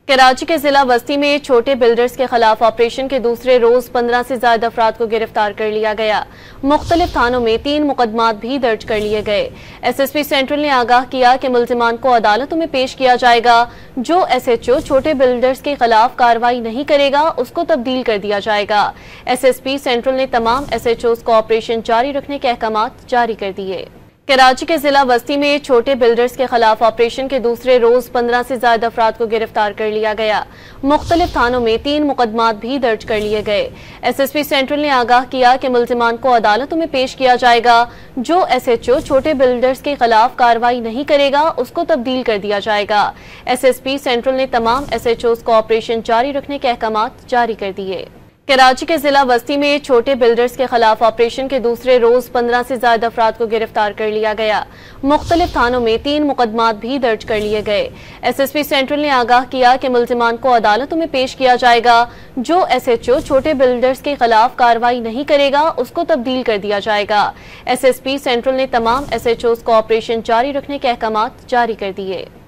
कराची के जिला बस्ती में छोटे बिल्डर्स के खिलाफ ऑपरेशन के दूसरे रोज 15 से ज्यादा अफराद को गिरफ्तार कर लिया गया। मुख्तलिफ थानों में 3 मुकदमात भी दर्ज कर लिए गए। SSP सेंट्रल ने आगाह किया कि मुल्जिमान को अदालतों में पेश किया जाएगा। जो SHO छोटे बिल्डर्स के खिलाफ कार्रवाई नहीं करेगा उसको तब्दील कर दिया जाएगा। SSP सेंट्रल ने तमाम SHOs को ऑपरेशन जारी रखने के अहकाम जारी कर दिए। कराची के जिला बस्ती में छोटे बिल्डर्स के खिलाफ ऑपरेशन के दूसरे रोज 15 से ज्यादा अफराद को गिरफ्तार कर लिया गया। मुख्तलिफ थानों में 3 मुकदमात भी दर्ज कर लिए गए। SSP सेंट्रल ने आगाह किया कि मुल्जिमान को अदालतों में पेश किया जाएगा। जो SHO छोटे बिल्डर्स के खिलाफ कार्रवाई नहीं करेगा उसको तब्दील कर दिया जाएगा। SSP सेंट्रल ने तमाम SHOs को ऑपरेशन जारी रखने के अहकाम जारी कर दिए। कराची के जिला बस्ती में छोटे बिल्डर्स के खिलाफ ऑपरेशन के दूसरे रोज 15 से ज्यादा अफराद को गिरफ्तार कर लिया गया। मुख्तलिफ थानों में 3 मुकदमात भी दर्ज कर लिए गए। SSP सेंट्रल ने आगाह किया कि मुल्जिमान को अदालतों में पेश किया जाएगा। जो SHO छोटे बिल्डर्स के खिलाफ कार्रवाई नहीं करेगा उसको तब्दील कर दिया जाएगा। SSP सेंट्रल ने तमाम SHOs को ऑपरेशन जारी रखने के अहकाम जारी कर दिए।